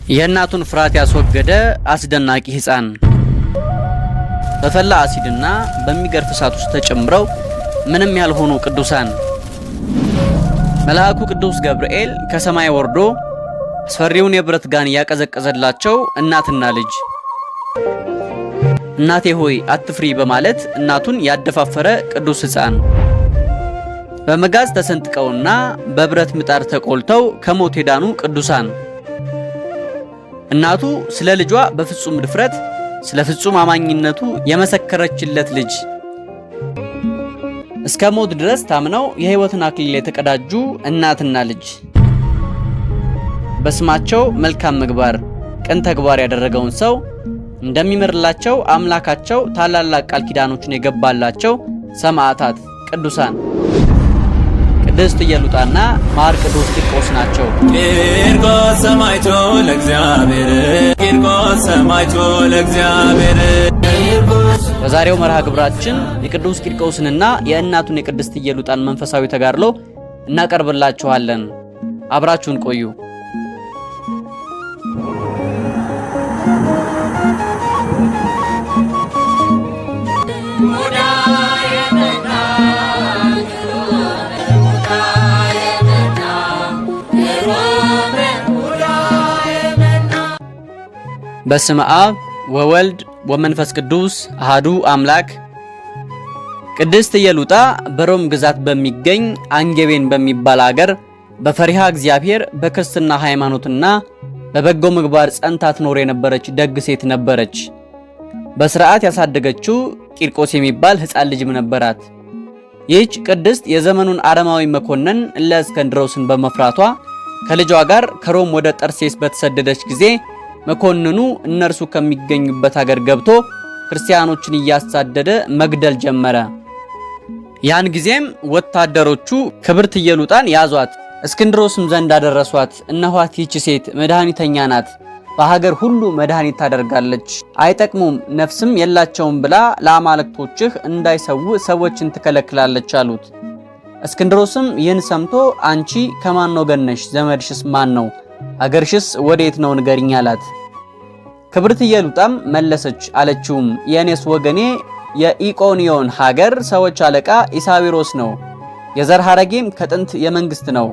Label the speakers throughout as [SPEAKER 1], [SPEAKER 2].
[SPEAKER 1] የእናቱን ፍርሃት ያስወገደ አስደናቂ ሕፃን በፈላ አሲድና በሚገርፍ እሳት ውስጥ ተጨምረው ምንም ያልሆኑ ቅዱሳን። መልአኩ ቅዱስ ገብርኤል ከሰማይ ወርዶ አስፈሪውን የብረት ጋን ያቀዘቀዘላቸው እናትና ልጅ። እናቴ ሆይ አትፍሪ በማለት እናቱን ያደፋፈረ ቅዱስ ሕፃን። በመጋዝ ተሰንጥቀውና በብረት ምጣድ ተቆልተው ከሞት የዳኑ ቅዱሳን። እናቱ ስለ ልጇ በፍጹም ድፍረት ስለ ፍጹም አማኝነቱ የመሰከረችለት ልጅ። እስከ ሞት ድረስ ታምነው የሕይወትን አክሊል የተቀዳጁ እናትና ልጅ። በስማቸው መልካም ምግባር ቅን ተግባር ያደረገውን ሰው እንደሚመርላቸው አምላካቸው ታላላቅ ቃል ኪዳኖችን የገባላቸው ሰማዕታት ቅዱሳን ቅድስት ኢየሉጣና ማር ቅዱስ ቂርቆስ ናቸው።
[SPEAKER 2] ቂርቆስ ሰማዕቱ ለእግዚአብሔር፣ ቂርቆስ ሰማዕቱ ለእግዚአብሔር።
[SPEAKER 1] በዛሬው መርሃ ግብራችን የቅዱስ ቂርቆስንና የእናቱን የቅድስት ኢየሉጣን መንፈሳዊ ተጋድሎ እናቀርብላችኋለን። አብራችሁን ቆዩ። በስመ አብ ወወልድ ወመንፈስ ቅዱስ አሐዱ አምላክ። ቅድስት ኢየሉጣ በሮም ግዛት በሚገኝ አንጌቤን በሚባል አገር በፈሪሃ እግዚአብሔር በክርስትና ሃይማኖትና በበጎ ምግባር ጸንታ ትኖር የነበረች ደግ ሴት ነበረች። በስርዓት ያሳደገችው ቂርቆስ የሚባል ሕፃን ልጅም ነበራት። ይህች ቅድስት የዘመኑን አረማዊ መኮንን ለእስክንድሮስን በመፍራቷ ከልጇ ጋር ከሮም ወደ ጠርሴስ በተሰደደች ጊዜ መኮንኑ እነርሱ ከሚገኙበት ሀገር ገብቶ ክርስቲያኖችን እያሳደደ መግደል ጀመረ። ያን ጊዜም ወታደሮቹ ክብርት ኢየሉጣን ያዟት፣ እስክንድሮስም ዘንድ አደረሷት። እነኋት ይህች ሴት መድኃኒተኛ ናት፣ በሀገር ሁሉ መድኃኒት ታደርጋለች፣ አይጠቅሙም፣ ነፍስም የላቸውም ብላ ለአማልክቶችህ እንዳይሰው ሰዎችን ትከለክላለች አሉት። እስክንድሮስም ይህን ሰምቶ አንቺ ከማን ወገን ነሽ? ዘመድሽስ ማን ነው? አገርሽስ ወዴት ነው? ንገሪኝ አላት። ክብርት ኢየሉጣም መለሰች አለችውም፣ የኔስ ወገኔ የኢቆንዮን ሀገር ሰዎች አለቃ ኢሳዊሮስ ነው። የዘር ሐረጌም ከጥንት የመንግስት ነው።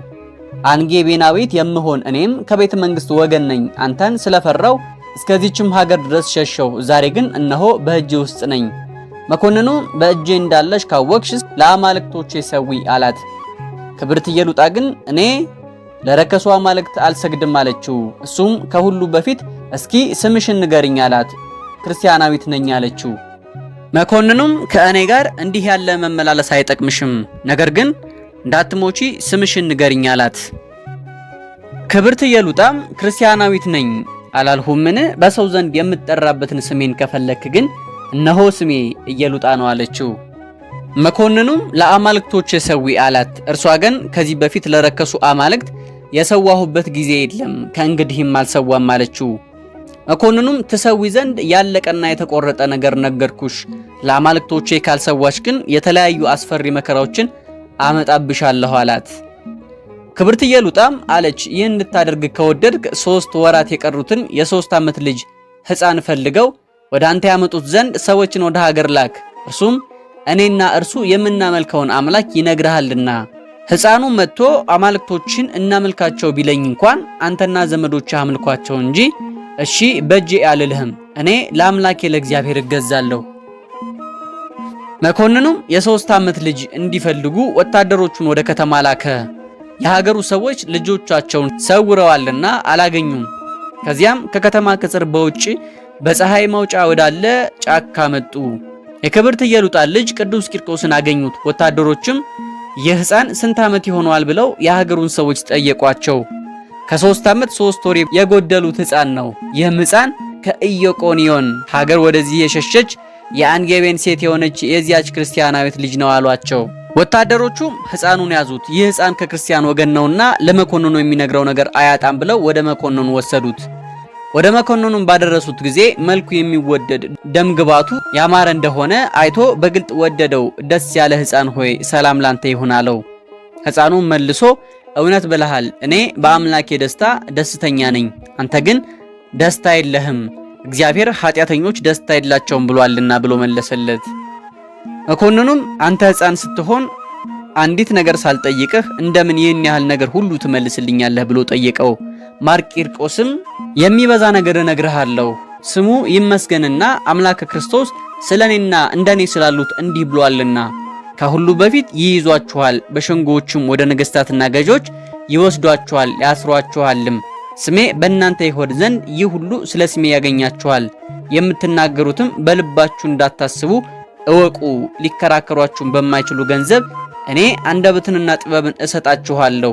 [SPEAKER 1] አንጌቤናዊት የምሆን እኔም ከቤተ መንግስት ወገን ነኝ። አንተን ስለፈራው እስከዚህችም ሀገር ድረስ ሸሸው። ዛሬ ግን እነሆ በእጅ ውስጥ ነኝ። መኮንኑ በእጄ እንዳለሽ ካወቅሽስ ለአማልክቶቼ ሰዊ አላት። ክብርት ኢየሉጣ ግን እኔ ለረከሱ አማልክት አልሰግድም አለችው። እሱም ከሁሉ በፊት እስኪ ስምሽን ንገሪኝ አላት። ክርስቲያናዊት ነኝ አለችው። መኮንኑም ከእኔ ጋር እንዲህ ያለ መመላለስ አይጠቅምሽም፣ ነገር ግን እንዳትሞቺ ስምሽን ንገሪኝ አላት። ክብርት ኢየሉጣም ክርስቲያናዊት ነኝ አላልሁምን? በሰው ዘንድ የምትጠራበትን ስሜን ከፈለክ ግን እነሆ ስሜ ኢየሉጣ ነው አለችው። መኮንኑም ለአማልክቶች ሰዊ አላት። እርሷ ግን ከዚህ በፊት ለረከሱ አማልክት የሰዋሁበት ጊዜ የለም፣ ከእንግዲህም አልሰዋም አለችው። መኮንኑም ትሰዊ ዘንድ ያለቀና የተቆረጠ ነገር ነገርኩሽ፣ ለአማልክቶቼ ካልሰዋሽ ግን የተለያዩ አስፈሪ መከራዎችን አመጣብሻለሁ አላት። ክብርት ኢየሉጣም አለች፣ ይህን እንድታደርግ ከወደድክ 3 ወራት የቀሩትን የ3 ዓመት ልጅ ሕፃን ፈልገው ወደ አንተ ያመጡት ዘንድ ሰዎችን ወደ ሀገር ላክ፣ እርሱም እኔና እርሱ የምናመልከውን አምላክ ይነግርሃልና። ሕፃኑ መጥቶ አማልክቶችን እናመልካቸው ቢለኝ እንኳን አንተና ዘመዶች አምልኳቸው እንጂ እሺ በጄ አልልህም፣ እኔ ለአምላኬ ለእግዚአብሔር እገዛለሁ። መኮንኑም የ3 ዓመት ልጅ እንዲፈልጉ ወታደሮቹን ወደ ከተማ ላከ። የሀገሩ ሰዎች ልጆቻቸውን ሰውረዋልና አላገኙም። ከዚያም ከከተማ ቅጽር በውጭ በፀሐይ መውጫ ወዳለ ጫካ መጡ። የክብርት ኢየሉጣን ልጅ ቅዱስ ቂርቆስን አገኙት። ወታደሮችም ይህ ሕፃን ስንት ዓመት ይሆነዋል ብለው የሀገሩን ሰዎች ጠየቋቸው። ከ3 ዓመት 3 ወር የጎደሉት ሕፃን ነው። ይህም ሕፃን ከኢቆንዮን ሀገር ወደዚህ የሸሸች የአንጌቤን ሴት የሆነች የዚያች ክርስቲያናዊት ልጅ ነው አሏቸው። ወታደሮቹም ሕፃኑን ያዙት። ይህ ሕፃን ከክርስቲያን ወገን ነውና ለመኮንኑ የሚነግረው ነገር አያጣም ብለው ወደ መኮንኑ ወሰዱት። ወደ መኮንኑም ባደረሱት ጊዜ መልኩ የሚወደድ ደም ግባቱ ያማረ እንደሆነ አይቶ በግልጥ ወደደው። ደስ ያለ ሕፃን ሆይ ሰላም ላንተ ይሁን አለው። ሕፃኑም መልሶ እውነት ብለሃል፣ እኔ በአምላኬ ደስታ ደስተኛ ነኝ፣ አንተ ግን ደስታ የለህም፣ እግዚአብሔር ኃጢአተኞች ደስታ የላቸውም ብሏልና ብሎ መለሰለት። መኮንኑም አንተ ሕፃን ስትሆን አንዲት ነገር ሳልጠይቅህ እንደምን ይህን ያህል ነገር ሁሉ ትመልስልኛለህ ብሎ ጠየቀው። ማር ቂርቆስም የሚበዛ ነገር እነግርሃለሁ፣ ስሙ ይመስገንና አምላክ ክርስቶስ ስለኔና እንደኔ ስላሉት እንዲህ ብሏልና ከሁሉ በፊት ይይዟችኋል፣ በሸንጎዎችም ወደ ነገሥታትና ገዦች ይወስዷችኋል፣ ያስሯችኋልም። ስሜ በእናንተ ይሆን ዘንድ ይህ ሁሉ ስለ ስሜ ያገኛችኋል። የምትናገሩትም በልባችሁ እንዳታስቡ እወቁ። ሊከራከሯችሁም በማይችሉ ገንዘብ እኔ አንደበትንና ጥበብን እሰጣችኋለሁ።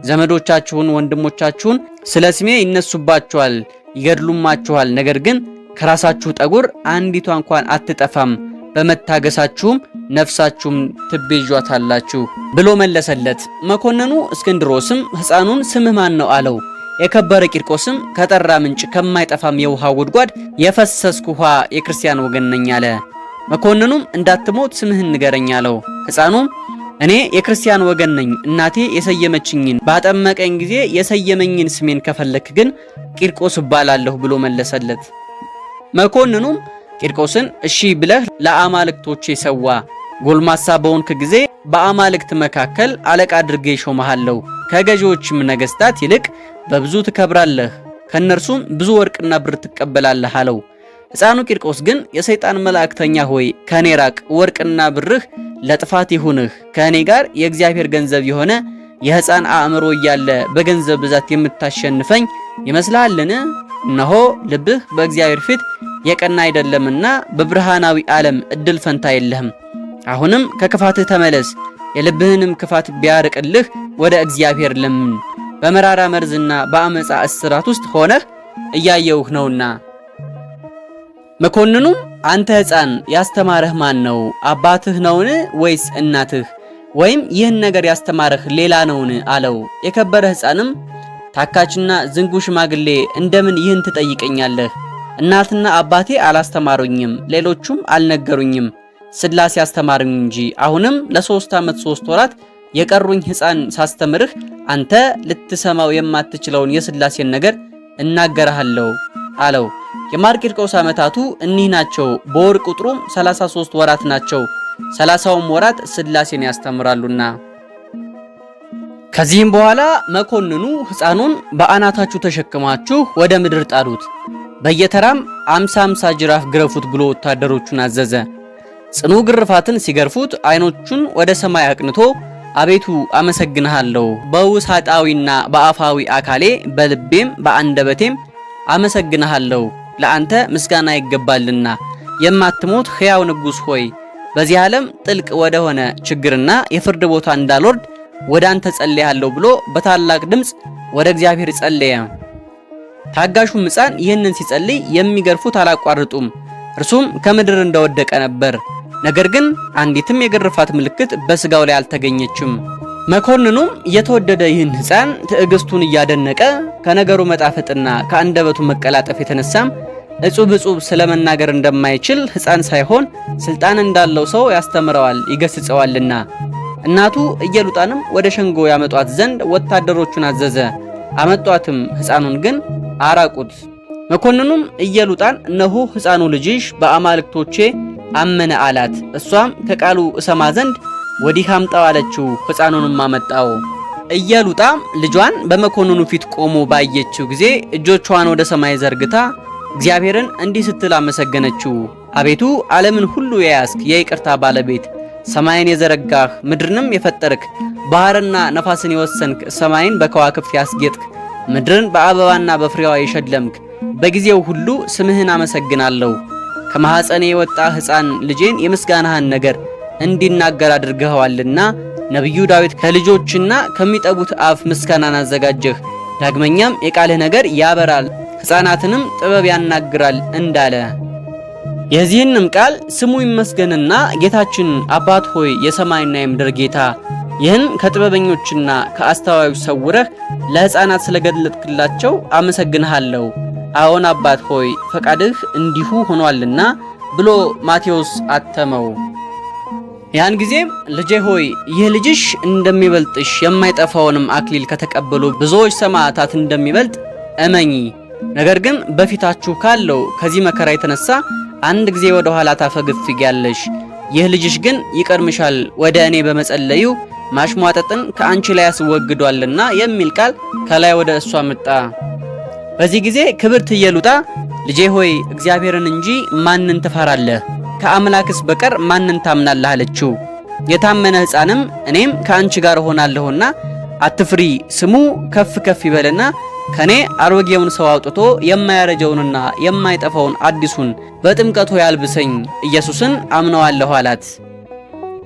[SPEAKER 1] ዘመዶቻችሁን፣ ወንድሞቻችሁን ስለ ስሜ ይነሱባችኋል፣ ይገድሉማችኋል። ነገር ግን ከራሳችሁ ጠጉር አንዲቷ እንኳን አትጠፋም። በመታገሳችሁም ነፍሳችሁም ትቤዣታላችሁ ብሎ መለሰለት። መኮንኑ እስክንድሮስም ሕፃኑን ስምህ ማን ነው አለው። የከበረ ቂርቆስም ከጠራ ምንጭ ከማይጠፋም የውሃ ጉድጓድ የፈሰስኩ ውሃ የክርስቲያን ወገን ነኝ አለ። መኮንኑም እንዳትሞት ስምህን ንገረኝ አለው። ሕፃኑም እኔ የክርስቲያን ወገን ነኝ፣ እናቴ የሰየመችኝን ባጠመቀኝ ጊዜ የሰየመኝን ስሜን ከፈለክ ግን ቂርቆስ እባላለሁ ብሎ መለሰለት። መኮንኑም ቂርቆስን እሺ ብለህ ለአማልክቶቼ ሰዋ፣ ጎልማሳ በሆንክ ጊዜ በአማልክት መካከል አለቃ አድርጌ ሾመሃለሁ፣ ከገዢዎችም ነገሥታት ይልቅ በብዙ ትከብራለህ፣ ከእነርሱም ብዙ ወርቅና ብር ትቀበላለህ አለው። ሕፃኑ ቂርቆስ ግን የሰይጣን መልእክተኛ ሆይ ከኔ ራቅ፣ ወርቅና ብርህ ለጥፋት ይሁንህ፣ ከእኔ ጋር የእግዚአብሔር ገንዘብ የሆነ የሕፃን አእምሮ እያለ በገንዘብ ብዛት የምታሸንፈኝ ይመስልሃልን? እነሆ ልብህ በእግዚአብሔር ፊት የቀና አይደለምና በብርሃናዊ ዓለም እድል ፈንታ የለህም። አሁንም ከክፋትህ ተመለስ፣ የልብህንም ክፋት ቢያርቅልህ ወደ እግዚአብሔር ለምን። በመራራ መርዝና በአመፃ እስራት ውስጥ ሆነህ እያየውህ ነውና። መኮንኑም አንተ ሕፃን ያስተማረህ ማን ነው? አባትህ ነውን ወይስ እናትህ? ወይም ይህን ነገር ያስተማረህ ሌላ ነውን አለው። የከበረ ሕፃንም ታካችና ዝንጉ ሽማግሌ እንደምን ይህን ትጠይቀኛለህ? እናትና አባቴ አላስተማሩኝም፣ ሌሎቹም አልነገሩኝም፣ ስላሴ አስተማሩኝ እንጂ። አሁንም ለ3 ዓመት 3 ወራት የቀሩኝ ሕፃን ሳስተምርህ አንተ ልትሰማው የማትችለውን የስላሴን ነገር እናገርሃለሁ አለው። የማር ቂርቆስ ዓመታቱ እኒህ ናቸው። በወር ቁጥሩም 33 ወራት ናቸው። 30ውም ወራት ስላሴን ያስተምራሉና። ከዚህም በኋላ መኮንኑ ሕፃኑን በአናታችሁ ተሸክማችሁ ወደ ምድር ጣሉት፣ በየተራም 50 ጅራፍ ግረፉት ብሎ ወታደሮቹን አዘዘ። ጽኑ ግርፋትን ሲገርፉት ዓይኖቹን ወደ ሰማይ አቅንቶ አቤቱ አመሰግንሃለሁ፣ በውሳጣዊና በአፋዊ አካሌ በልቤም በአንደበቴም አመሰግንሃለሁ፣ ለአንተ ምስጋና ይገባልና የማትሞት ሕያው ንጉሥ ሆይ በዚህ ዓለም ጥልቅ ወደሆነ ችግርና የፍርድ ቦታ እንዳልወርድ ወደ አንተ ጸልያለሁ ብሎ በታላቅ ድምፅ ወደ እግዚአብሔር ጸለየ። ታጋሹም ሕፃን ይህንን ሲጸልይ የሚገርፉት አላቋርጡም፣ እርሱም ከምድር እንደወደቀ ነበር። ነገር ግን አንዲትም የግርፋት ምልክት በስጋው ላይ አልተገኘችም። መኮንኑም የተወደደ ይህን ሕፃን ትዕግስቱን እያደነቀ ከነገሩ መጣፈጥና ከአንደበቱ መቀላጠፍ የተነሳም እጹብ ስለመናገር እንደማይችል ሕፃን ሳይሆን ስልጣን እንዳለው ሰው ያስተምረዋል ይገስጸዋልና። እናቱ ኢየሉጣንም ወደ ሸንጎ ያመጧት ዘንድ ወታደሮቹን አዘዘ። አመጧትም፣ ሕፃኑን ግን አራቁት። መኮንኑም ኢየሉጣን እነሆ ሕፃኑ ልጅሽ በአማልክቶቼ አመነ አላት። እሷም ከቃሉ እሰማ ዘንድ ወዲህ አምጣው አለችው። ሕፃኑንም አመጣው። ኢየሉጣም ልጇን በመኮንኑ ፊት ቆሞ ባየችው ጊዜ እጆቿን ወደ ሰማይ ዘርግታ እግዚአብሔርን እንዲህ ስትል አመሰገነችው። አቤቱ ዓለምን ሁሉ የያዝክ የይቅርታ ባለቤት፣ ሰማይን የዘረጋህ ምድርንም የፈጠርክ፣ ባህርና ነፋስን የወሰንክ፣ ሰማይን በከዋክብት ያስጌጥክ፣ ምድርን በአበባና በፍሬዋ የሸለምክ፣ በጊዜው ሁሉ ስምህን አመሰግናለሁ። ከማኅፀኔ የወጣ ሕፃን ልጄን የምስጋናህን ነገር እንዲናገር አድርገኸዋልና ነቢዩ ዳዊት ከልጆችና ከሚጠቡት አፍ ምስጋናን አዘጋጀህ። ዳግመኛም የቃልህ ነገር ያበራል፣ ሕፃናትንም ጥበብ ያናግራል እንዳለ። የዚህንም ቃል ስሙ ይመስገንና ጌታችን አባት ሆይ የሰማይና የምድር ጌታ ይህን ከጥበበኞችና ከአስተዋዮች ሰውረህ ለሕፃናት ስለገለጥክላቸው አመሰግንሃለሁ። አዎን አባት ሆይ ፈቃድህ እንዲሁ ሆኗልና ብሎ ማቴዎስ አተመው። ያን ጊዜም ልጄ ሆይ ይህ ልጅሽ እንደሚበልጥሽ የማይጠፋውንም አክሊል ከተቀበሉ ብዙዎች ሰማዕታት እንደሚበልጥ እመኚ። ነገር ግን በፊታችሁ ካለው ከዚህ መከራ የተነሳ አንድ ጊዜ ወደ ኋላ ታፈገፍጊያለሽ። ይህ ልጅሽ ግን ይቀድምሻል፣ ወደ እኔ በመጸለዩ ማሽሟጠጥን ከአንቺ ላይ ያስወግዷልና የሚል ቃል ከላይ ወደ እሷ መጣ። በዚህ ጊዜ ክብርት ኢየሉጣ ልጄ ሆይ እግዚአብሔርን እንጂ ማንን ትፈራለህ? ከአምላክስ በቀር ማንን ታምናለህ? አለችው። የታመነ ሕፃንም እኔም ከአንቺ ጋር ሆናለሁና አትፍሪ፣ ስሙ ከፍ ከፍ ይበልና ከኔ አሮጌውን ሰው አውጥቶ የማያረጀውንና የማይጠፋውን አዲሱን በጥምቀቱ ያልብሰኝ፣ ኢየሱስን አምነዋለሁ አላት።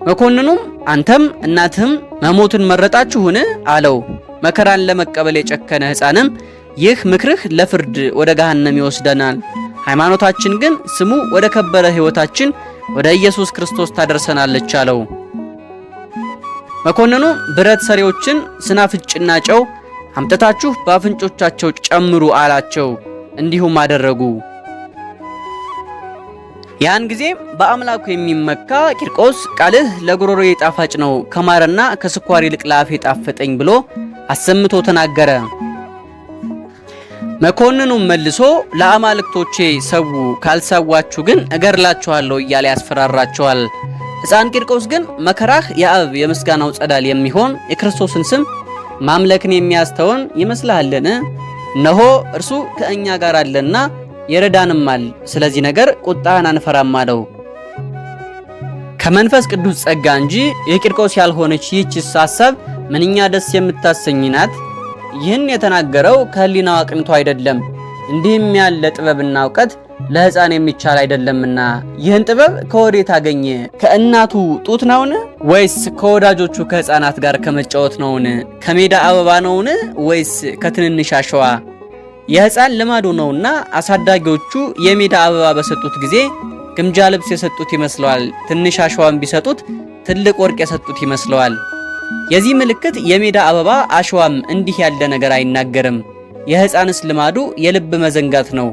[SPEAKER 1] መኮንኑም አንተም እናትህም መሞትን መረጣችሁን? አለው። መከራን ለመቀበል የጨከነ ሕፃንም ይህ ምክርህ ለፍርድ ወደ ገሃነም ይወስደናል፣ ሃይማኖታችን ግን ስሙ ወደ ከበረ ሕይወታችን ወደ ኢየሱስ ክርስቶስ ታደርሰናለች አለው። መኮንኑ ብረት ሰሪዎችን ስናፍጭና ጨው አምጥታችሁ በአፍንጮቻቸው ጨምሩ አላቸው። እንዲሁም አደረጉ። ያን ጊዜ በአምላኩ የሚመካ ቂርቆስ ቃልህ ለጉሮሮዬ ጣፋጭ ነው፣ ከማርና ከስኳር ይልቅ ለአፌ ጣፈጠኝ ብሎ አሰምቶ ተናገረ። መኮንኑም መልሶ ለአማልክቶቼ ሰው፣ ካልሰዋችሁ ግን እገርላችኋለሁ እያለ ያስፈራራቸዋል። ሕፃን ቂርቆስ ግን መከራህ የአብ የምስጋናው ጸዳል የሚሆን የክርስቶስን ስም ማምለክን የሚያስተውን ይመስልሃልን? እነሆ እርሱ ከእኛ ጋር አለና ይረዳንማል። ስለዚህ ነገር ቁጣህን አንፈራም አለው። ከመንፈስ ቅዱስ ጸጋ እንጂ የቂርቆስ ያልሆነች ይህችስ ሐሳብ ምንኛ ደስ የምታሰኝ ናት። ይህን የተናገረው ከህሊናው አቅንቶ አይደለም፣ እንዲህም ያለ ጥበብና እውቀት ለሕፃን የሚቻል አይደለምና። ይህን ጥበብ ከወዴት አገኘ? ከእናቱ ጡት ነውን? ወይስ ከወዳጆቹ ከሕፃናት ጋር ከመጫወት ነውን? ከሜዳ አበባ ነውን? ወይስ ከትንንሽ አሸዋ? የሕፃን ልማዱ ነውና አሳዳጊዎቹ የሜዳ አበባ በሰጡት ጊዜ ግምጃ ልብስ የሰጡት ይመስለዋል፣ ትንሽ አሸዋም ቢሰጡት ትልቅ ወርቅ የሰጡት ይመስለዋል። የዚህ ምልክት የሜዳ አበባ አሸዋም እንዲህ ያለ ነገር አይናገርም። የሕፃንስ ልማዱ የልብ መዘንጋት ነው።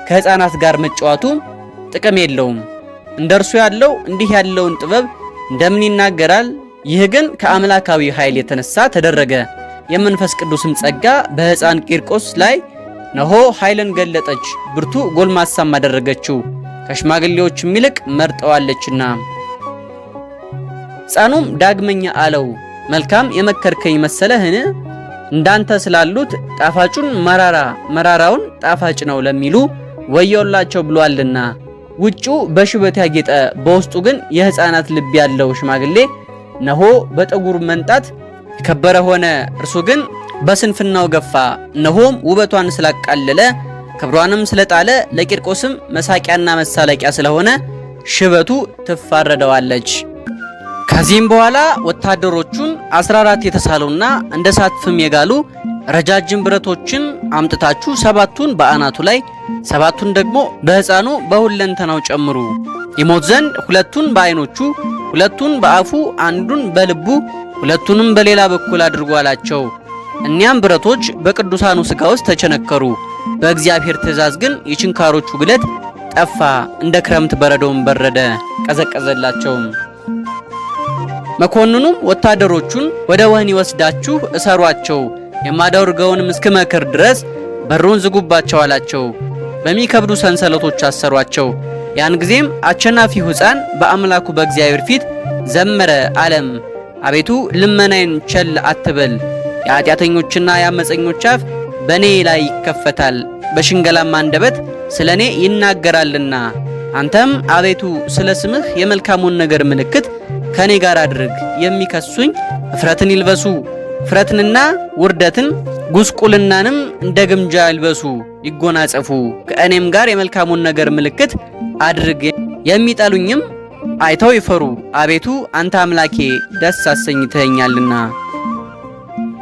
[SPEAKER 1] ከሕፃናት ጋር መጫወቱ ጥቅም የለውም። እንደርሱ ያለው እንዲህ ያለውን ጥበብ እንደምን ይናገራል? ይህ ግን ከአምላካዊ ኃይል የተነሳ ተደረገ። የመንፈስ ቅዱስም ጸጋ በሕፃን ቂርቆስ ላይ ነሆ ኃይልን ገለጠች፣ ብርቱ ጎልማሳም አደረገችው፣ ከሽማግሌዎችም ይልቅ መርጠዋለችና። ሕፃኑም ዳግመኛ አለው፣ መልካም የመከርከኝ መሰለህን? እንዳንተ ስላሉት ጣፋጩን መራራ መራራውን ጣፋጭ ነው ለሚሉ ወዮላቸው ብሏልና። ውጩ በሽበት ያጌጠ በውስጡ ግን የሕፃናት ልብ ያለው ሽማግሌ ነሆ በጠጉር መንጣት የከበረ ሆነ። እርሱ ግን በስንፍናው ገፋ። እነሆም ውበቷን ስላቃለለ ክብሯንም ስለጣለ ለቂርቆስም መሳቂያና መሳለቂያ ስለሆነ ሽበቱ ትፋረደዋለች። ከዚህም በኋላ ወታደሮቹን 14 የተሳሉና እንደ እሳት ፍም የጋሉ ረጃጅም ብረቶችን አምጥታችሁ 7ቱን በአናቱ ላይ 7ቱን ደግሞ በሕፃኑ በሁለንተናው ጨምሩ። ይሞት ዘንድ 2ቱን በዓይኖቹ 2ቱን በአፉ 1ዱን በልቡ 2ቱንም በሌላ በኩል አድርጉ አላቸው። እኒያም ብረቶች በቅዱሳኑ ሥጋ ውስጥ ተቸነከሩ። በእግዚአብሔር ትእዛዝ ግን የችንካሮቹ ግለት ጠፋ፣ እንደ ክረምት በረዶም በረደ፣ ቀዘቀዘላቸውም። መኮንኑም ወታደሮቹን ወደ ወህኒ ወስዳችሁ እሰሯቸው፣ የማደርገውንም እስክመክር ድረስ በሩን ዝጉባቸው አላቸው። በሚከብዱ ሰንሰለቶች አሰሯቸው። ያን ጊዜም አሸናፊው ሕፃን በአምላኩ በእግዚአብሔር ፊት ዘመረ አለም፣ አቤቱ ልመናዬን ቸል አትበል። የኃጢአተኞችና የአመፀኞች አፍ በእኔ ላይ ይከፈታል፣ በሽንገላም አንደበት ስለ እኔ ይናገራልና። አንተም አቤቱ ስለ ስምህ የመልካሙን ነገር ምልክት ከኔ ጋር አድርግ። የሚከሱኝ እፍረትን ይልበሱ፣ እፍረትንና ውርደትን ጉስቁልናንም እንደ ግምጃ ይልበሱ ይጎናጸፉ። ከእኔም ጋር የመልካሙን ነገር ምልክት አድርግ። የሚጠሉኝም አይተው ይፈሩ። አቤቱ አንተ አምላኬ ደስ አሰኝተኸኛልና።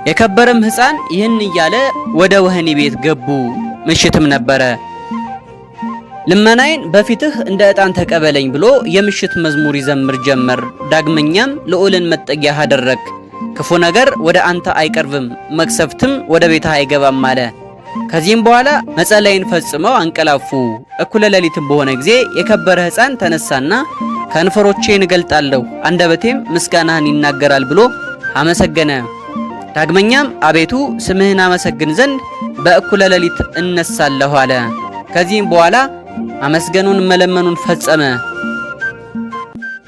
[SPEAKER 1] የከበረም ሕፃን ይህን እያለ ወደ ወህኒ ቤት ገቡ። ምሽትም ነበረ። ልመናዬን በፊትህ እንደ ዕጣን ተቀበለኝ ብሎ የምሽት መዝሙር ይዘምር ጀመር። ዳግመኛም ልዑልን መጠጊያህ አደረግ፣ ክፉ ነገር ወደ አንተ አይቀርብም፣ መቅሰፍትም ወደ ቤትህ አይገባም አለ። ከዚህም በኋላ መጸለይን ፈጽመው አንቀላፉ። እኩለ ሌሊትም በሆነ ጊዜ የከበረ ሕፃን ተነሳና ከንፈሮቼን እገልጣለሁ፣ አንደበቴም ምስጋናህን ይናገራል ብሎ አመሰገነ። ዳግመኛም አቤቱ ስምህን አመሰግን ዘንድ በእኩለ ሌሊት እነሳለሁ አለ። ከዚህም በኋላ አመስገኑን መለመኑን ፈጸመ።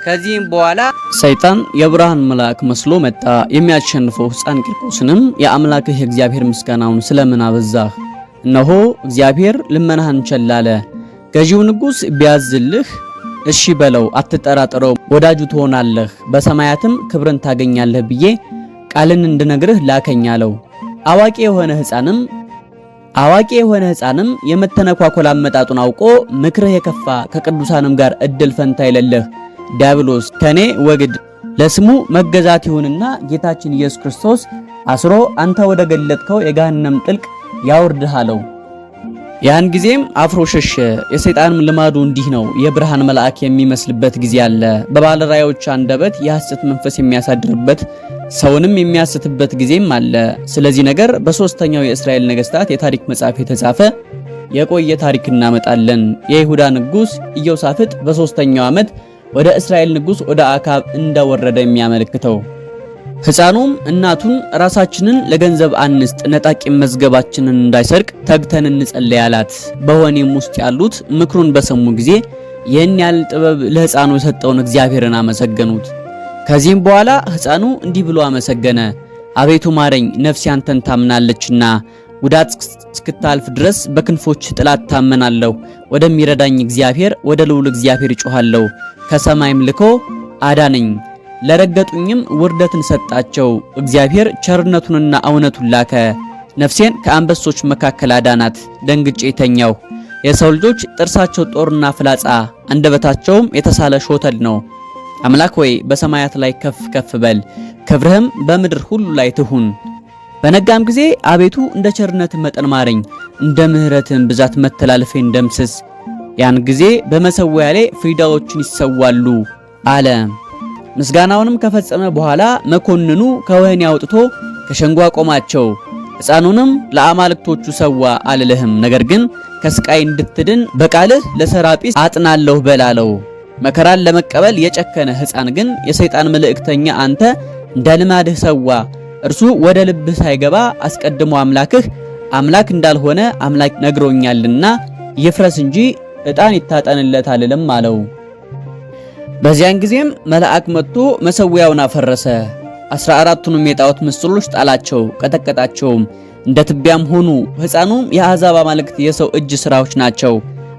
[SPEAKER 1] ከዚህም በኋላ ሰይጣን የብርሃን መልአክ መስሎ መጣ። የሚያሸንፈው ሕፃን ቂርቆስንም የአምላክህ የእግዚአብሔር ምስጋናውን ስለምን አበዛህ? እነሆ እግዚአብሔር ልመናህን ቸል አለ። ገዢው ንጉሥ ቢያዝልህ እሺ በለው፣ አትጠራጥረው፣ ወዳጁ ትሆናለህ፣ በሰማያትም ክብርን ታገኛለህ ብዬ ቃልን እንድነግርህ ላከኝ አለው። አዋቂ የሆነ ሕፃንም የመተነኳኮል አመጣጡን አውቆ ምክርህ የከፋ ከቅዱሳንም ጋር እድል ፈንታ የሌለህ ዲያብሎስ ከኔ ወግድ፣ ለስሙ መገዛት ይሁንና ጌታችን ኢየሱስ ክርስቶስ አስሮ አንተ ወደ ገለጥከው የገሃነም ጥልቅ ያወርድህ አለው። ያን ጊዜም አፍሮ ሸሸ። የሰይጣንም ልማዱ እንዲህ ነው። የብርሃን መልአክ የሚመስልበት ጊዜ አለ። በባለራዮች አንደበት የሐሰት መንፈስ የሚያሳድርበት ሰውንም የሚያስትበት ጊዜም አለ። ስለዚህ ነገር በሶስተኛው የእስራኤል ነገስታት የታሪክ መጽሐፍ የተጻፈ የቆየ ታሪክ እናመጣለን። የይሁዳ ንጉስ ኢዮሳፍጥ በሶስተኛው ዓመት ወደ እስራኤል ንጉስ ወደ አካብ እንደወረደ የሚያመለክተው። ሕፃኑም እናቱን ራሳችንን ለገንዘብ አንስጥ፣ ነጣቂ መዝገባችንን እንዳይሰርቅ ተግተን እንጸልይ አላት። በወህኒም ውስጥ ያሉት ምክሩን በሰሙ ጊዜ ይህን ያህል ጥበብ ለሕፃኑ የሰጠውን እግዚአብሔርን አመሰገኑት። ከዚህም በኋላ ሕፃኑ እንዲህ ብሎ አመሰገነ። አቤቱ ማረኝ፣ ነፍሴ አንተን ታምናለችና ጉዳት እስክታልፍ ድረስ በክንፎች ጥላት ታመናለሁ። ወደሚረዳኝ እግዚአብሔር ወደ ልዑል እግዚአብሔር እጮሃለሁ። ከሰማይም ልኮ አዳነኝ። ለረገጡኝም ውርደትን ሰጣቸው። እግዚአብሔር ቸርነቱንና እውነቱን ላከ። ነፍሴን ከአንበሶች መካከል አዳናት። ደንግጬ ተኛሁ። የሰው ልጆች ጥርሳቸው ጦርና ፍላጻ፣ አንደበታቸውም የተሳለ ሾተል ነው። አምላክ ሆይ በሰማያት ላይ ከፍ ከፍ በል፣ ክብርህም በምድር ሁሉ ላይ ትሁን። በነጋም ጊዜ አቤቱ እንደ ቸርነት መጠን ማረኝ፣ እንደ ምሕረትህም ብዛት መተላለፌን ደምስስ። ያን ጊዜ በመሠዊያ ላይ ፍሪዳዎችን ይሰዋሉ አለ። ምስጋናውንም ከፈጸመ በኋላ መኮንኑ ከወህኒ አውጥቶ ከሸንጓ ቆማቸው። ሕፃኑንም ለአማልክቶቹ ሰዋ አልልህም፣ ነገር ግን ከስቃይ እንድትድን በቃልህ ለሰራጲስ አጥናለሁ በላለው። መከራን ለመቀበል የጨከነ ሕፃን ግን የሰይጣን መልእክተኛ አንተ እንደ ልማድህ ሰዋ፣ እርሱ ወደ ልብህ ሳይገባ አስቀድሞ አምላክህ አምላክ እንዳልሆነ አምላክ ነግሮኛልና ይፍረስ እንጂ ዕጣን ይታጠንለት አልልም አለው። በዚያን ጊዜም መልአክ መጥቶ መሠዊያውን አፈረሰ። 14ቱንም የጣዖት ምስሎች ጣላቸው፣ ቀጠቀጣቸውም፣ እንደ ትቢያም ሆኑ። ሕፃኑም የአሕዛብ አማልክት የሰው እጅ ሥራዎች ናቸው።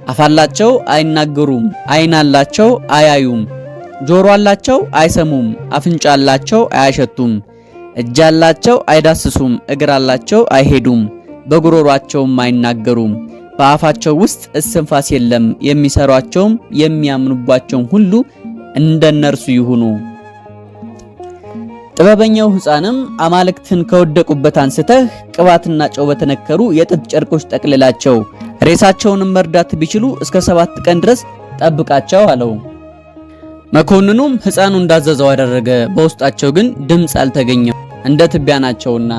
[SPEAKER 1] አፍ አላቸው አይናገሩም፣ ዓይን አላቸው አያዩም፣ ጆሮ አላቸው አይሰሙም፣ አፍንጫ አላቸው አያሸቱም፣ እጅ አላቸው አይዳስሱም፣ እግር አላቸው አይሄዱም፣ በጉሮሯቸውም አይናገሩም፣ በአፋቸው ውስጥ እስትንፋስ የለም። የሚሰሯቸውም የሚያምኑባቸውም ሁሉ እንደነርሱ ይሁኑ። ጥበበኛው ሕፃንም አማልክትን ከወደቁበት አንስተህ ቅባትና ጨው በተነከሩ የጥጥ ጨርቆች ጠቅልላቸው፣ ሬሳቸውንም መርዳት ቢችሉ እስከ 7 ቀን ድረስ ጠብቃቸው አለው። መኮንኑም ሕፃኑ እንዳዘዘው አደረገ። በውስጣቸው ግን ድምፅ አልተገኘም፣ እንደ ትቢያ ናቸውና።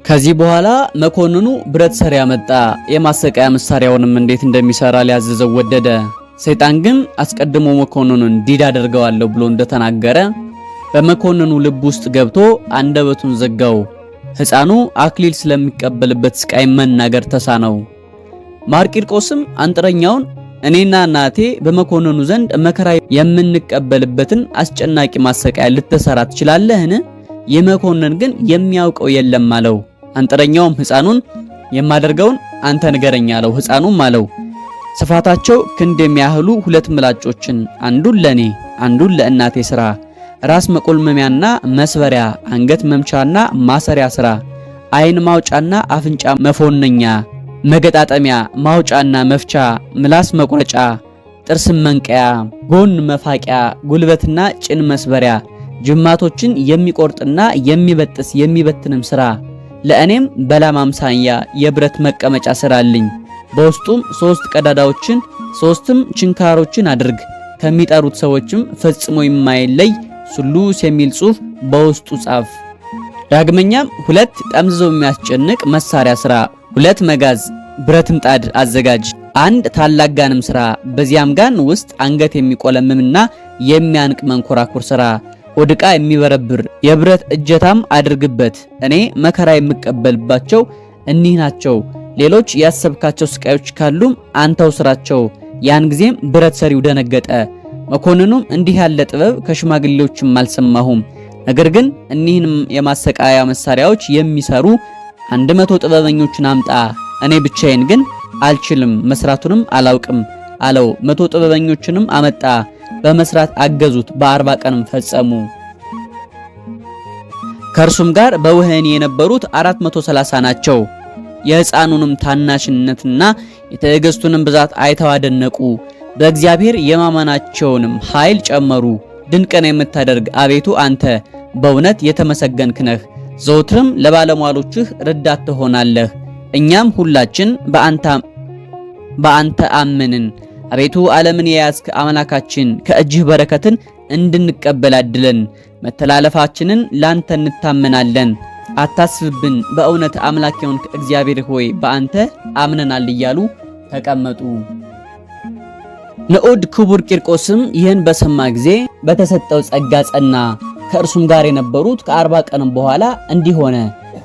[SPEAKER 1] ከዚህ በኋላ መኮንኑ ብረት ሰሪ ያመጣ። የማሰቃያ መሳሪያውንም እንዴት እንደሚሰራ ሊያዘዘው ወደደ። ሰይጣን ግን አስቀድሞ መኮንኑን ዲዳ አደርገዋለሁ ብሎ እንደተናገረ በመኮንኑ ልብ ውስጥ ገብቶ አንደበቱን ዘጋው። ሕፃኑ አክሊል ስለሚቀበልበት ስቃይ መናገር ተሳነው። ማርቂርቆስም አንጥረኛውን እኔና እናቴ በመኮንኑ ዘንድ መከራ የምንቀበልበትን አስጨናቂ ማሰቃያ ልትሰራ ትችላለህን? የመኮንን ግን የሚያውቀው የለም አለው። አንጥረኛውም ሕፃኑን የማደርገውን አንተ ንገረኝ አለው። ሕፃኑም አለው ስፋታቸው ክንድ የሚያህሉ 2 ምላጮችን አንዱን ለኔ አንዱን ለእናቴ ስራ፣ ራስ መቆልመሚያና መስበሪያ፣ አንገት መምቻና ማሰሪያ ስራ፣ ዓይን ማውጫና አፍንጫ መፎነኛ፣ መገጣጠሚያ ማውጫና መፍቻ፣ ምላስ መቁረጫ፣ ጥርስ መንቀያ፣ ጎን መፋቂያ፣ ጉልበትና ጭን መስበሪያ፣ ጅማቶችን የሚቆርጥና የሚበጥስ የሚበትንም ስራ፣ ለእኔም በላም አምሳያ የብረት መቀመጫ ስራልኝ። በውስጡም 3 ቀዳዳዎችን 3ም ችንካሮችን አድርግ። ከሚጠሩት ሰዎችም ፈጽሞ የማይለይ ሱሉስ የሚል ጽሑፍ በውስጡ ጻፍ። ዳግመኛም 2 ጠምዝዞ የሚያስጨንቅ መሳሪያ ስራ፣ 2 መጋዝ ብረት ምጣድ አዘጋጅ፣ 1 ታላቅ ጋንም ስራ። በዚያም ጋን ውስጥ አንገት የሚቆለምምና የሚያንቅ መንኮራኩር ስራ፣ ወደ ዕቃ የሚበረብር የብረት እጀታም አድርግበት። እኔ መከራ የምቀበልባቸው እኒህ ናቸው። ሌሎች ያሰብካቸው ስቃዮች ካሉም አንተው ስራቸው። ያን ጊዜም ብረት ሰሪው ደነገጠ። መኮንኑም እንዲህ ያለ ጥበብ ከሽማግሌዎችም አልሰማሁም። ነገር ግን እኒህንም የማሰቃያ መሳሪያዎች የሚሰሩ 100 ጥበበኞችን አምጣ፣ እኔ ብቻዬን ግን አልችልም፣ መስራቱንም አላውቅም አለው። 100 ጥበበኞችንም አመጣ፣ በመስራት አገዙት። በ40 ቀንም ፈጸሙ። ከእርሱም ጋር በወህኒ የነበሩት 430 ናቸው። የሕፃኑንም ታናሽነትና የትዕግስቱንም ብዛት አይተው አደነቁ። በእግዚአብሔር የማመናቸውንም ኃይል ጨመሩ። ድንቅን የምታደርግ አቤቱ አንተ በእውነት የተመሰገንክ ነህ። ዘውትርም ለባለሟሎችህ ረዳት ትሆናለህ። እኛም ሁላችን በአንተ አመንን። አቤቱ ዓለምን የያዝክ አምላካችን ከእጅህ በረከትን እንድንቀበል አድለን። መተላለፋችንን ላንተ እንታመናለን፣ አታስብብን። በእውነት አምላክ የሆንክ እግዚአብሔር ሆይ በአንተ አምነናል እያሉ ተቀመጡ። ንዑድ ክቡር ቂርቆስም ይህን በሰማ ጊዜ በተሰጠው ጸጋ ጸና። ከእርሱም ጋር የነበሩት ከ40 ቀንም በኋላ እንዲህ ሆነ።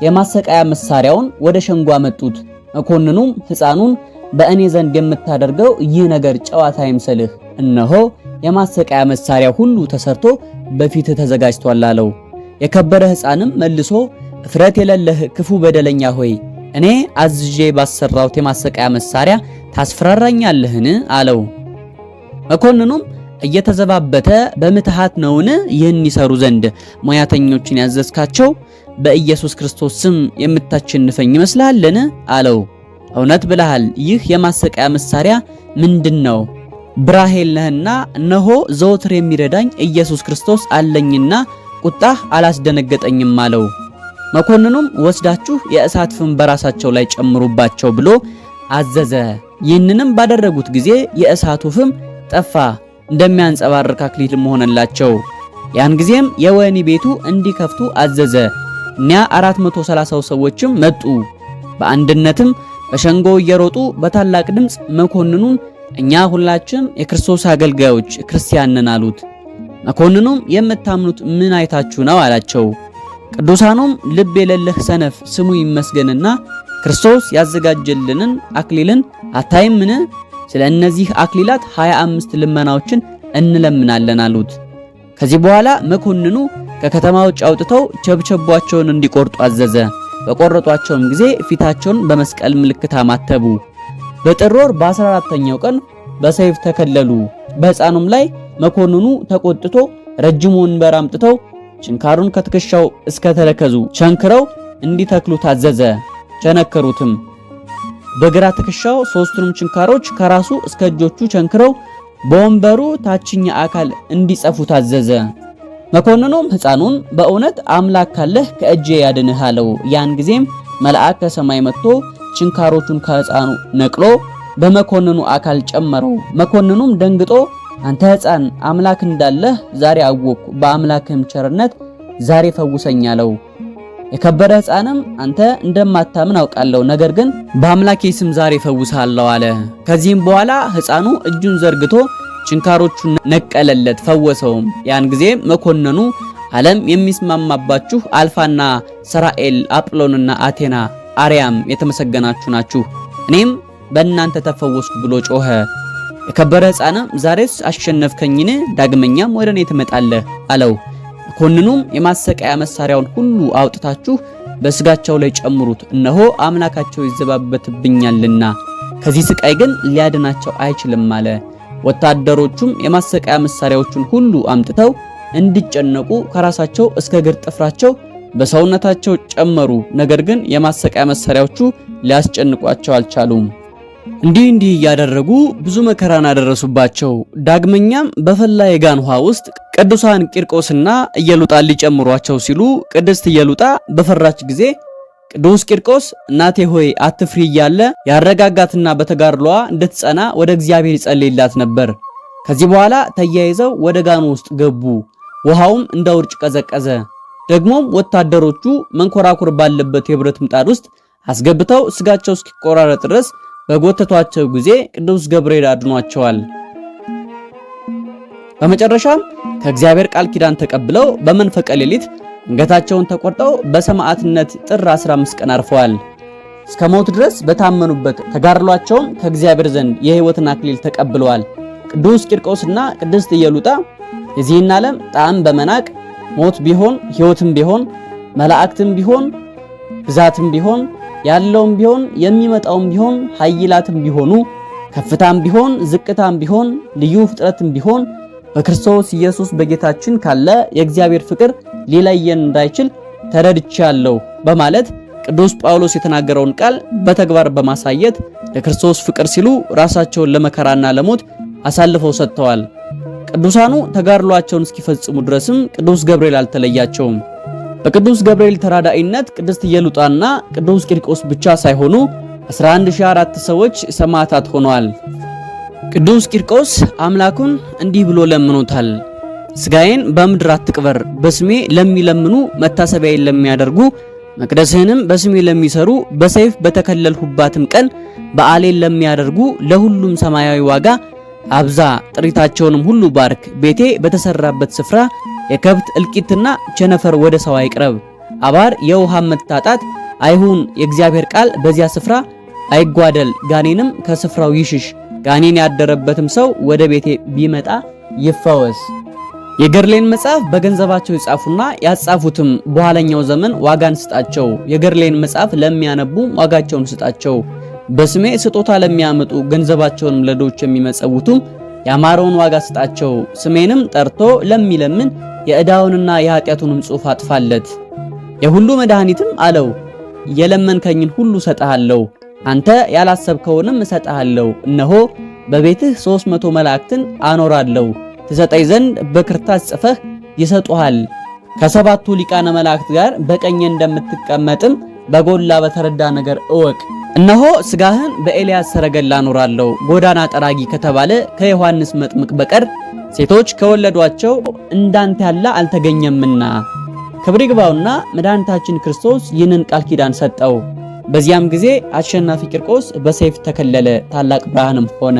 [SPEAKER 1] የማሰቃያ መሳሪያውን ወደ ሸንጎ አመጡት። መኮንኑም ሕፃኑን በእኔ ዘንድ የምታደርገው ይህ ነገር ጨዋታ አይምሰልህ፣ እነሆ የማሰቃያ መሳሪያ ሁሉ ተሰርቶ በፊት ተዘጋጅቷል አለው። የከበረ ሕፃንም መልሶ እፍረት የሌለህ ክፉ በደለኛ ሆይ እኔ አዝዤ ባሰራሁት የማሰቃያ መሳሪያ ታስፈራራኛለህን? አለው። መኮንኑም እየተዘባበተ በምትሃት ነውን ይህን ይሰሩ ዘንድ ሙያተኞችን ያዘዝካቸው? በኢየሱስ ክርስቶስ ስም የምታሸንፈኝ ይመስልሃልን? አለው። እውነት ብለሃል። ይህ የማሰቃያ መሳሪያ ምንድነው? ብራሄል ነህና እነሆ ዘወትር የሚረዳኝ ኢየሱስ ክርስቶስ አለኝና ቁጣህ አላስደነገጠኝም አለው። መኮንኑም ወስዳችሁ የእሳት ፍም በራሳቸው ላይ ጨምሩባቸው ብሎ አዘዘ። ይህንንም ባደረጉት ጊዜ የእሳቱ ፍም ጠፋ፣ እንደሚያንጸባርቅ አክሊልም ሆነላቸው። ያን ጊዜም የወህኒ ቤቱ እንዲከፍቱ አዘዘ። እኒያ 430 ሰዎችም መጡ። በአንድነትም በሸንጎው እየሮጡ በታላቅ ድምፅ መኮንኑን እኛ ሁላችን የክርስቶስ አገልጋዮች ክርስቲያን ነን አሉት። መኮንኑም የምታምኑት ምን አይታችሁ ነው አላቸው። ቅዱሳኑም ልብ የሌለህ ሰነፍ ስሙ ይመስገንና ክርስቶስ ያዘጋጀልንን አክሊልን አታይምን? ስለ እነዚህ አክሊላት 25 ልመናዎችን እንለምናለን አሉት። ከዚህ በኋላ መኮንኑ ከከተማ ውጭ አውጥተው ቸብቸቧቸውን እንዲቆርጡ አዘዘ። በቆረጧቸውም ጊዜ ፊታቸውን በመስቀል ምልክት አማተቡ። በጥር ወር በ14ኛው ቀን በሰይፍ ተከለሉ። በሕፃኑም ላይ መኮንኑ ተቆጥቶ ረጅም ወንበር አምጥተው ችንካሩን ከትከሻው እስከ ተረከዙ ቸንክረው እንዲተክሉ ታዘዘ። ቸነከሩትም። በግራ ትከሻው 3ቱንም ችንካሮች ከራሱ እስከ እጆቹ ቸንክረው በወንበሩ ታችኛ አካል እንዲጸፉ ታዘዘ። መኮንኑም ሕፃኑን በእውነት አምላክ ካለህ ከእጄ ያድንህ አለው። ያን ጊዜም መልአክ ከሰማይ መጥቶ ችንካሮቹን ከሕፃኑ ነቅሎ በመኮንኑ አካል ጨመረው። መኮንኑም ደንግጦ አንተ ሕፃን አምላክ እንዳለህ ዛሬ አወቅኩ፣ በአምላክህም ቸርነት ዛሬ ፈውሰኝ አለው። የከበረ ሕፃንም አንተ እንደማታምን አውቃለሁ፣ ነገር ግን በአምላኬ ስም ዛሬ ፈውሳለሁ አለ። ከዚህም በኋላ ሕፃኑ እጁን ዘርግቶ ችንካሮቹን ነቀለለት፣ ፈወሰውም። ያን ጊዜ መኮንኑ ዓለም የሚስማማባችሁ አልፋና ሰራኤል፣ አጵሎንና አቴና፣ አርያም የተመሰገናችሁ ናችሁ፣ እኔም በእናንተ ተፈወስኩ ብሎ ጮኸ። የከበረ ሕፃንም ዛሬስ አሸነፍከኝን? ዳግመኛም ወደ እኔ ትመጣለህ አለው። መኮንኑም የማሰቃያ መሳሪያውን ሁሉ አውጥታችሁ በስጋቸው ላይ ጨምሩት፣ እነሆ አምላካቸው ይዘባበትብኛልና ከዚህ ስቃይ ግን ሊያድናቸው አይችልም አለ። ወታደሮቹም የማሰቃያ መሳሪያዎቹን ሁሉ አምጥተው እንዲጨነቁ ከራሳቸው እስከ እግር ጥፍራቸው በሰውነታቸው ጨመሩ። ነገር ግን የማሰቃያ መሳሪያዎቹ ሊያስጨንቋቸው አልቻሉም። እንዲህ እያደረጉ ብዙ መከራን አደረሱባቸው። ዳግመኛም በፈላ የጋን ውሃ ውስጥ ቅዱሳን ቂርቆስና ኢየሉጣ ሊጨምሯቸው ሲሉ ቅድስት ኢየሉጣ በፈራች ጊዜ ቅዱስ ቂርቆስ እናቴ ሆይ አትፍሪ እያለ ያረጋጋትና በተጋድሏ እንድትጸና ወደ እግዚአብሔር ይጸልይላት ነበር። ከዚህ በኋላ ተያይዘው ወደ ጋኑ ውስጥ ገቡ። ውሃውም እንደ ውርጭ ቀዘቀዘ። ደግሞም ወታደሮቹ መንኮራኩር ባለበት የብረት ምጣድ ውስጥ አስገብተው ስጋቸው እስኪቆራረጥ ድረስ በጎተቷቸው ጊዜ ቅዱስ ገብርኤል አድኗቸዋል። በመጨረሻም ከእግዚአብሔር ቃል ኪዳን ተቀብለው በመንፈቀ ሌሊት አንገታቸውን ተቆርጠው በሰማዕትነት ጥር 15 ቀን አርፈዋል። እስከ ሞት ድረስ በታመኑበት ተጋድሏቸውም ከእግዚአብሔር ዘንድ የሕይወትን አክሊል ተቀብለዋል። ቅዱስ ቂርቆስና ቅድስት ኢየሉጣ የዚህን ዓለም ጣዕም በመናቅ ሞት ቢሆን ሕይወትም ቢሆን መላእክትም ቢሆን ግዛትም ቢሆን ያለውም ቢሆን የሚመጣውም ቢሆን ኃይላትም ቢሆኑ ከፍታም ቢሆን ዝቅታም ቢሆን ልዩ ፍጥረትም ቢሆን በክርስቶስ ኢየሱስ በጌታችን ካለ የእግዚአብሔር ፍቅር ሊለየን እንዳይችል ተረድቻለሁ በማለት ቅዱስ ጳውሎስ የተናገረውን ቃል በተግባር በማሳየት ለክርስቶስ ፍቅር ሲሉ ራሳቸውን ለመከራና ለሞት አሳልፈው ሰጥተዋል። ቅዱሳኑ ተጋድሏቸውን እስኪፈጽሙ ድረስም ቅዱስ ገብርኤል አልተለያቸውም። በቅዱስ ገብርኤል ተራዳኢነት ቅድስት ኢየሉጣና ቅዱስ ቂርቆስ ብቻ ሳይሆኑ 11004 ሰዎች ሰማዕታት ሆነዋል። ቅዱስ ቂርቆስ አምላኩን እንዲህ ብሎ ለምኖታል። ስጋዬን በምድር አትቅበር፣ በስሜ ለሚለምኑ መታሰቢያዬን ለሚያደርጉ መቅደስህንም በስሜ ለሚሰሩ በሰይፍ በተከለልሁባትም ቀን በዓሌን ለሚያደርጉ ለሁሉም ሰማያዊ ዋጋ አብዛ፣ ጥሪታቸውንም ሁሉ ባርክ። ቤቴ በተሰራበት ስፍራ የከብት እልቂትና ቸነፈር ወደ ሰው አይቅረብ፣ አባር የውሃ መታጣት አይሁን። የእግዚአብሔር ቃል በዚያ ስፍራ አይጓደል፣ ጋኔንም ከስፍራው ይሽሽ። ጋኔን ያደረበትም ሰው ወደ ቤቴ ቢመጣ ይፈወስ። የገድሌን መጽሐፍ በገንዘባቸው ይጻፉና ያጻፉትም በኋለኛው ዘመን ዋጋን ስጣቸው። የገድሌን መጽሐፍ ለሚያነቡ ዋጋቸውን ስጣቸው። በስሜ ስጦታ ለሚያመጡ ገንዘባቸውንም ለድሆች የሚመጸውቱም ያማረውን ዋጋ ስጣቸው። ስሜንም ጠርቶ ለሚለምን የዕዳውንና የኃጢአቱንም ጽሑፍ አጥፋለት። የሁሉ መድኃኒትም አለው፣ የለመንከኝን ሁሉ እሰጥሃለሁ፣ አንተ ያላሰብከውንም እሰጥሃለሁ። እነሆ በቤትህ 300 መላእክትን አኖራለሁ፣ ትሰጠኝ ዘንድ በክርታስ ጽፈህ ይሰጡሃል። ከሰባቱ ሊቃነ መላእክት ጋር በቀኝ እንደምትቀመጥም በጎላ በተረዳ ነገር እወቅ። እነሆ ስጋህን በኤልያስ ሰረገላ አኖራለሁ። ጎዳና ጠራጊ ከተባለ ከዮሐንስ መጥምቅ በቀር ሴቶች ከወለዷቸው እንዳንተ ያለ አልተገኘምና። ክብር ይግባውና መድኃኒታችን ክርስቶስ ይህንን ቃል ኪዳን ሰጠው። በዚያም ጊዜ አሸናፊ ቂርቆስ በሰይፍ ተከለለ፣ ታላቅ ብርሃንም ሆነ።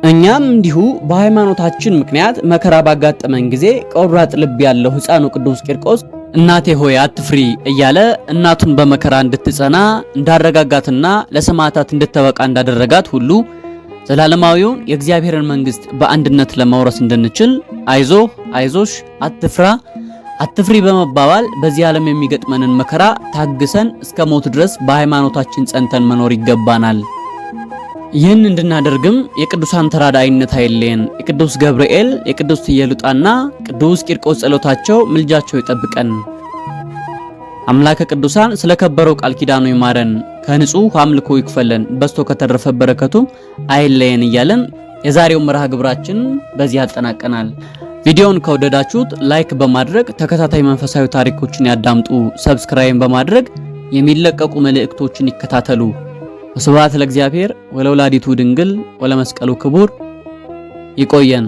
[SPEAKER 1] እኛም እንዲሁ በሃይማኖታችን ምክንያት መከራ ባጋጠመን ጊዜ ቆራጥ ልብ ያለው ሕፃኑ ቅዱስ ቂርቆስ እናቴ ሆይ አትፍሪ እያለ እናቱን በመከራ እንድትጸና እንዳረጋጋትና ለሰማዕታት እንድትበቃ እንዳደረጋት ሁሉ ዘላለማዊውን የእግዚአብሔርን መንግስት በአንድነት ለመውረስ እንድንችል አይዞህ፣ አይዞሽ፣ አትፍራ፣ አትፍሪ በመባባል በዚህ ዓለም የሚገጥመንን መከራ ታግሰን እስከ ሞት ድረስ በሃይማኖታችን ጸንተን መኖር ይገባናል። ይህን እንድናደርግም የቅዱሳን ተራዳኢነት አይለየን። የቅዱስ ገብርኤል፣ የቅዱስ ኢየሉጣና ቅዱስ ቂርቆስ ጸሎታቸው ምልጃቸው ይጠብቀን። አምላከ ቅዱሳን ስለከበረው ቃል ኪዳኑ ይማረን፣ ከንጹህ አምልኮ ይክፈለን፣ በስቶ ከተረፈ በረከቱም አይለየን እያለን የዛሬው መርሃ ግብራችን በዚህ ያጠናቀናል። ቪዲዮውን ከወደዳችሁት ላይክ በማድረግ ተከታታይ መንፈሳዊ ታሪኮችን ያዳምጡ። ሰብስክራይብ በማድረግ የሚለቀቁ መልእክቶችን ይከታተሉ። ወስብሐት ለእግዚአብሔር ወለወላዲቱ ድንግል ወለመስቀሉ ክቡር። ይቆየን።